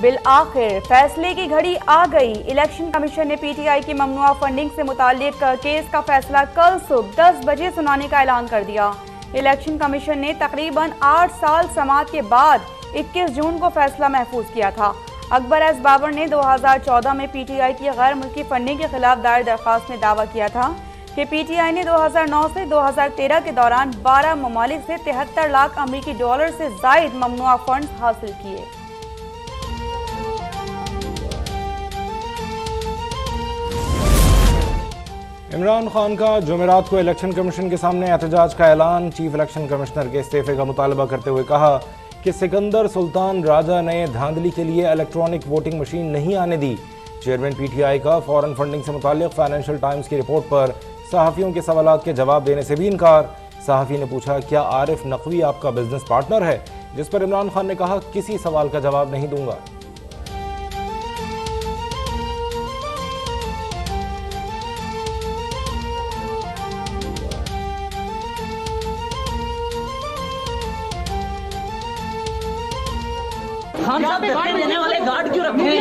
Bill आखिर फैसले की घड़ी आ गई। इलेक्शन कमीशन ने पीटीआई की ममनुआ फंडिंग से मुताल्लिक केस का फैसला कल सुबह 10 बजे सुनाने का ऐलान कर दिया। इलेक्शन कमीशन ने तकरीबन 8 साल समाअत के बाद 21 जून को फैसला महफूज किया था। अकबर एस बाबर ने 2014 में पीटीआई की गैर मुल्की फंडिंग के खिलाफ दायर दरख्वास्त में दावा किया था कि पीटीआई ने 2009 से 2013 के दौरान 12 ममालिक से 73 लाख अमरीकी डॉलर से जायद ममनुआ फंड हासिल किए। इमरान खान का जुमेरात को इलेक्शन कमीशन के सामने एहतजाज का ऐलान। चीफ इलेक्शन कमिश्नर के इस्तीफे का मुतालबा करते हुए कहा कि सिकंदर सुल्तान राजा ने धांधली के लिए इलेक्ट्रॉनिक वोटिंग मशीन नहीं आने दी। चेयरमैन पीटीआई का फॉरेन फंडिंग से मुताल्लिक फाइनेंशियल टाइम्स की रिपोर्ट पर सहाफ़ियों के सवालात के जवाब देने से भी इनकार। सहाफ़ी ने पूछा, क्या आरिफ नकवी आपका बिजनेस पार्टनर है? जिस पर इमरान खान ने कहा, किसी सवाल का जवाब नहीं दूंगा। खान साहब धक्के देने वाले गार्ड क्यों रखे हैं?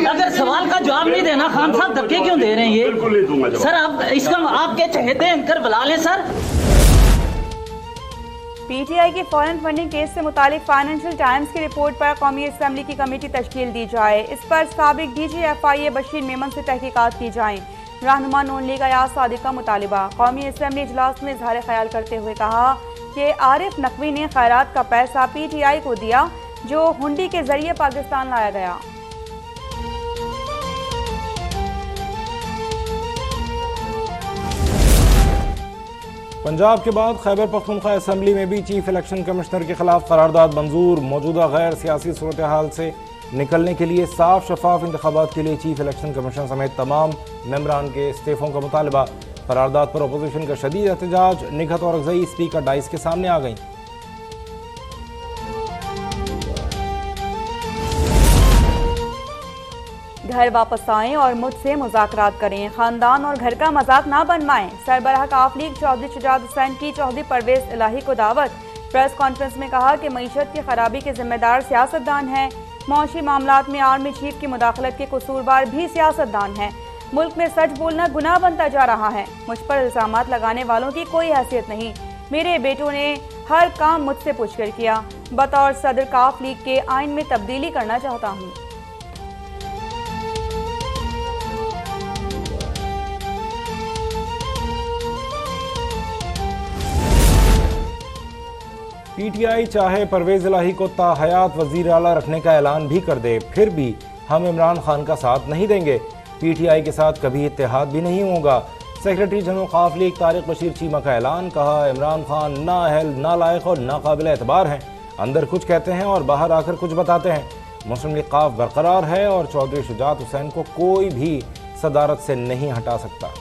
अगर सवाल का जवाब नहीं देना, खान साहब धक्के क्यों दे रहे हैं ये? सर आप इसका आपके चहेते एंकर बुला लें सर। पीटीआई की फॉरेन फंडिंग केस से मुतालिक फाइनेंशियल टाइम्स की रिपोर्ट पर कौमी असेंबली की कमेटी तश्कील दी जाए। इस पर साबिक DGFIA बशीर मेमन से तहकीकात की जाए। रहनुमा नून लीग अयाज सादिक का मुतालिबा। कौमी असेंबली इजलास में इजहार ख्याल करते हुए कहा कि आरिफ नकवी ने खैरात का पैसा पीटीआई को दिया जो हुंडी के जरिए पाकिस्तान लाया गया। पंजाब के बाद खैबर पख्तूनख्वा असेंबली में भी चीफ इलेक्शन कमिश्नर के खिलाफ करारदाद मंजूर। मौजूदा गैर सियासी सूरत हाल से निकलने के लिए साफ शफाफ इंतखाबात के लिए चीफ इलेक्शन कमीशन समेत तमाम मेंबरान के इस्तीफों का मुतालबा। करारदाद पर अपोजिशन का शदीद एहतजाज। निगहत और अगजई स्पीकर डाइस के सामने आ गई। घर वापस आएं और मुझसे मुज़ाकरात करें। खानदान और घर का मजाक ना बनवाएं। सरबराह काफ लीग चौधरी शुजात हुसैन की चौधरी परवेज इलाही को दावत। प्रेस कॉन्फ्रेंस में कहा कि मईशत की खराबी के जिम्मेदार सियासतदान हैं। मौशी मामलात में आर्मी चीफ की मुदाखलत के कसूरवार भी सियासतदान हैं। मुल्क में सच बोलना गुनाह बनता जा रहा है। मुझ पर इल्जामात लगाने वालों की कोई हैसियत नहीं। मेरे बेटों ने हर काम मुझसे पूछकर किया। बतौर सदर काफ लीग के आइन में तब्दीली करना चाहता हूँ। पीटीआई चाहे परवेज इलाही को ताहयात वजीर आला रखने का ऐलान भी कर दे, फिर भी हम इमरान खान का साथ नहीं देंगे। पीटीआई के साथ कभी इत्तेहाद भी नहीं होगा। सेक्रेटरी जनरल काफ लीग तारिक बशीर चीमा का ऐलान। कहा, इमरान खान नाअहल, नालायक और नाकाबिल एतबार हैं। अंदर कुछ कहते हैं और बाहर आकर कुछ बताते हैं। मुस्लिम लीग काफ बरकरार है और चौधरी शुजात हुसैन को कोई भी सदारत से नहीं हटा सकता।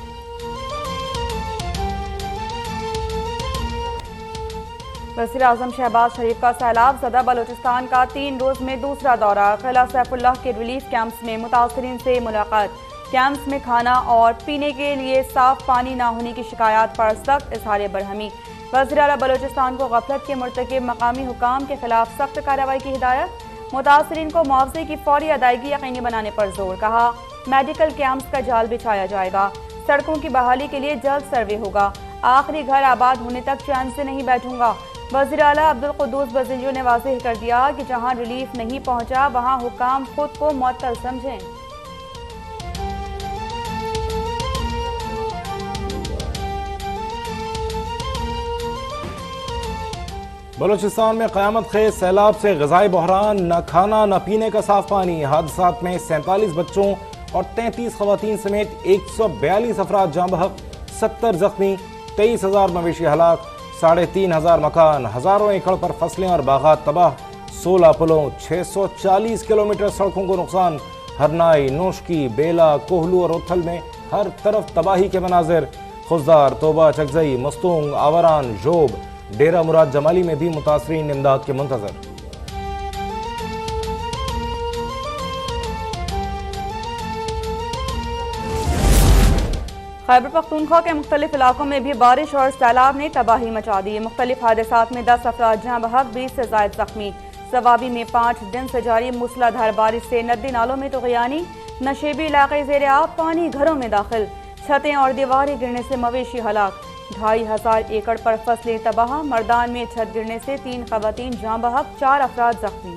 वज़ीर आज़म शहबाज शरीफ का सैलाब ज़दा बलोचिस्तान का 3 रोज़ में दूसरा दौरा। किला सैफुल्लाह के रिलीफ कैंप्स में मुतासरीन से मुलाकात। कैंप्स में खाना और पीने के लिए साफ पानी ना होने की शिकायत पर सख्त इज़हार बरहमी। वज़ीर आला बलोचिस्तान को गफलत के मुर्तकिब मकामी हुकाम के खिलाफ सख्त कार्रवाई की हिदायत। मुतासरीन को मुआवजे की फौरी अदायगी यकीनी बनाने पर जोर। कहा, मेडिकल कैंप्स का जाल बिछाया जाएगा। सड़कों की बहाली के लिए जल्द सर्वे होगा। आखिरी घर आबाद होने तक चैन से नहीं बैठूंगा। वज़ीर आला अब्दुल कुद्दूस बज़ीलियो ने वाज़ेह कर दिया कि जहां रिलीफ नहीं पहुंचा वहां हुकाम खुद को मुअत्तल समझें। बलूचिस्तान में क़यामत खेज सैलाब से ग़िज़ाई बहरान। न खाना न पीने का साफ पानी। हादसात में 47 बच्चों और 33 ख़वातीन समेत 142 अफराद जाँ बहक, 70 जख्मी, 23,000 मवेशी हलाक, 3,500 मकान, हज़ारों एकड़ पर फसलें और बागात तबाह, 16 पुलों, 640 किलोमीटर सड़कों को नुकसान। हरनाई, नोशकी, बेला, कोहलू और उथल में हर तरफ तबाही के मनाजिर। खुजदार, तोबा, चकजई, मस्तूंग, आवरान, जोब, डेरा मुराद जमाली में भी मुतासरीन इमदाद के मुंतजर। खैबर पख्तूनख्वा के मुख्तलिफ इलाकों में भी बारिश और सैलाब ने तबाही मचा दी। मुख्तलिफ हादसात में 10 अफराद जहाँ बहक, 20 से ज़ायद जख्मी। सवाबी में 5 दिन से जारी मूसलाधार बारिश से नदी नालों में तुग़यानी, नशेबी इलाके ज़ेर आब, पानी घरों में दाखिल, छतें और दीवारें गिरने से मवेशी हलाक, 2500 एकड़ पर फसलें तबाह, मर्दान में छत गिरने से 3 ख़वातीन जाँ बहक, 4 अफराद जख्मी।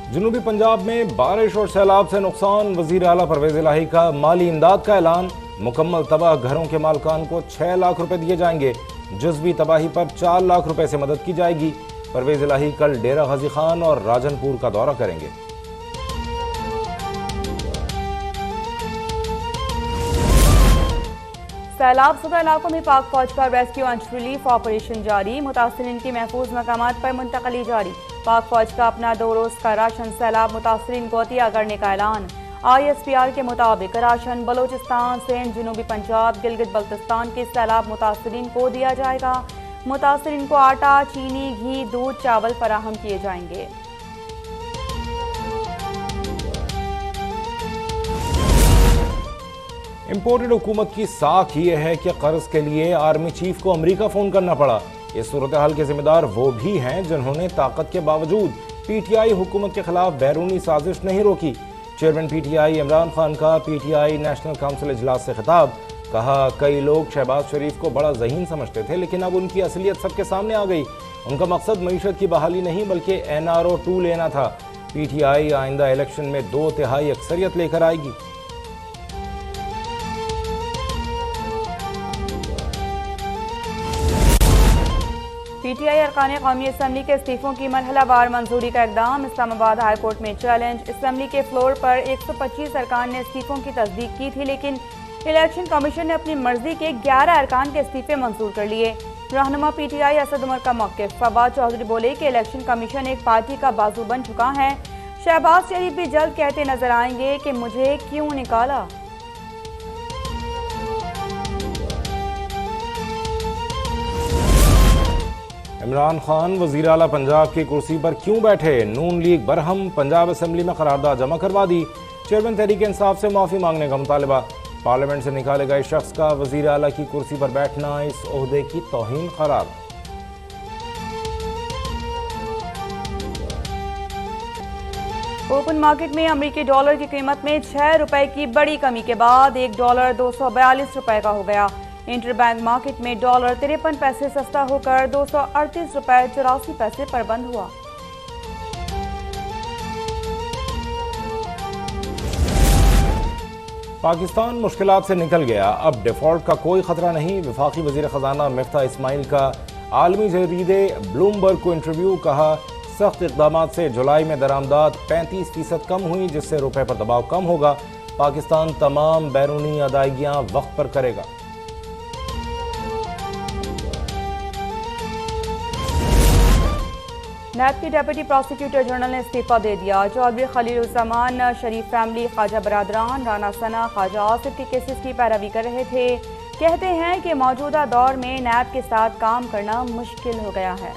जनूबी पंजाब में बारिश और सैलाब से नुकसान, वजीर आला परवेज इलाही का माली इमदाद का ऐलान, मुकम्मल तबाह घरों के मालकान को 6 लाख रुपए दिए जाएंगे, जुज़वी तबाही पर 4 लाख रुपए से मदद की जाएगी। परवेज इलाही कल डेरा गाजी खान और राजनपुर का दौरा करेंगे। सैलाब ज़दा इलाकों में पाक फौज का रेस्क्यू एंड रिलीफ ऑपरेशन जारी, मुतासरीन की महफूज मकामात पर मुंतकली जारी। पाक फौज का अपना 2 रोज़ का राशन सैलाब मुतासरीन को अतिया करने का ऐलान। ISPR के मुताबिक राशन बलोचिस्तान, सिंध, जनूबी पंजाब, गिलगित बल्तिस्तान के सैलाब मुतासरीन को दिया जाएगा। मुतासरीन को आटा, चीनी, घी, दूध, चावल फराहम किए जाएंगे। इम्पोर्टेड हुकूमत की साख ये है कि कर्ज के लिए आर्मी चीफ को अमेरिका फोन करना पड़ा। इस सूरत हाल के जिम्मेदार वो भी हैं जिन्होंने ताकत के बावजूद PTI हुकूमत के खिलाफ बैरूनी साजिश नहीं रोकी। चेयरमैन PTI इमरान खान का PTI नेशनल काउंसिल इजलास से खिताब, कहा कई लोग शहबाज शरीफ को बड़ा ज़हीन समझते थे, लेकिन अब उनकी असलियत सबके सामने आ गई। उनका मकसद मईशत की बहाली नहीं बल्कि NRO 2 लेना था। PTI आइंदा इलेक्शन में 2/3 अक्सरियत लेकर आएगी। PTI अरकान कौमी असम्बली के इस्तीफों की मरहलावार मंजूरी का इकदाम, इस्लामाबाद हाई कोर्ट में चैलेंज। असम्बली के फ्लोर पर 125 अरकान ने इस्तीफों की तस्दीक की थी, लेकिन इलेक्शन कमीशन ने अपनी मर्जी के 11 अरकान के इस्तीफे मंजूर कर लिए। रहनुमा PTI असद उमर का मौक़िफ़, फवाद चौधरी बोले कि इलेक्शन कमीशन एक पार्टी का बाजू बन चुका है। शहबाज शरीफ भी जल्द कहते नजर आएंगे कि मुझे क्यों निकाला। इमरान खान वज़ीर आला पंजाब की कुर्सी पर क्यों बैठे, नून लीग बरहम, पंजाब असम्बली में करारदाद जमा करवा दी। चेयरमैन तहरीक इंसाफ से माफ़ी मांगने का मुतालबा, पार्लियामेंट से निकाले गए शख्स का वज़ीर आला की कुर्सी पर बैठना इस ओहदे की तौहीन करार। ओपन मार्केट में अमेरिकी डॉलर की कीमत में 6 रुपए की बड़ी कमी के बाद $1 242 रुपए का हो गया। इंटरबैंक मार्केट में डॉलर 53 पैसे सस्ता होकर $238.84 पर बंद हुआ। पाकिस्तान मुश्किलात से निकल गया, अब डिफॉल्ट का कोई खतरा नहीं। वफाकी वजीर खजाना मिफ्ता इस्माइल का आलमी जरीदे ब्लूमबर्ग को इंटरव्यू, कहा सख्त इक़दामात से जुलाई में दरामदाद 35% कम हुई, जिससे रुपए पर दबाव कम होगा। पाकिस्तान तमाम बैरूनी अदायगियां वक्त पर करेगा। नैब की डेप्यूटी प्रोसिक्यूटर जनरल ने इस्तीफा दे दिया। चौधरी खलीलुज़्ज़मान शरीफ फैमिली, ख्वाजा बरादरान, राना सना, ख्वाजा आसिफ के केसेस की पैरवी कर रहे थे। कहते हैं कि मौजूदा दौर में नैब के साथ काम करना मुश्किल हो गया है।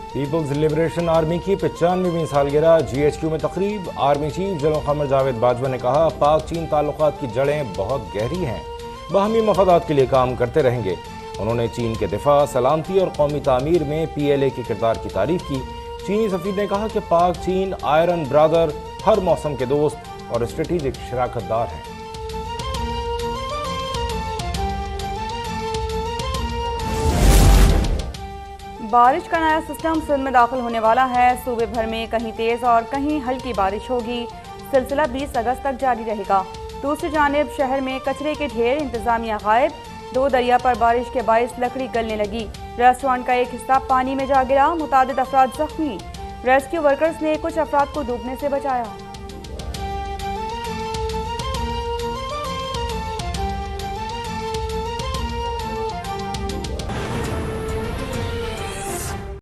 पीपल्स लिबरेशन आर्मी की 95वीं सालगिरह, GHQ में तकरीब। आर्मी चीफ जनरल क़मर जावेद बाजवा ने कहा पाक चीन ताल्लुकात की जड़ें बहुत गहरी हैं, बाहमी मफादात के लिए काम करते रहेंगे। उन्होंने चीन के दिफा, सलामती और कौमी तामीर में PLA के किरदार की तारीफ की। चीनी सफीर ने कहा कि पाक चीन आयरन ब्रदर, हर मौसम के दोस्त और स्ट्रेटेजिक शराकतदार हैं। बारिश का नया सिस्टम सिंध में दाखिल होने वाला है। सूबे भर में कहीं तेज और कहीं हल्की बारिश होगी। सिलसिला 20 अगस्त तक जारी रहेगा। दूसरी जानिब शहर में कचरे के ढेर, इंतजामिया गायब। 2 दरिया पर बारिश के बायस लकड़ी गलने लगी। रेस्टोरेंट का एक हिस्सा पानी में जा गिरा, मुतादिद अफराद जख्मी। रेस्क्यू वर्कर्स ने कुछ अफराद को डूबने से बचाया।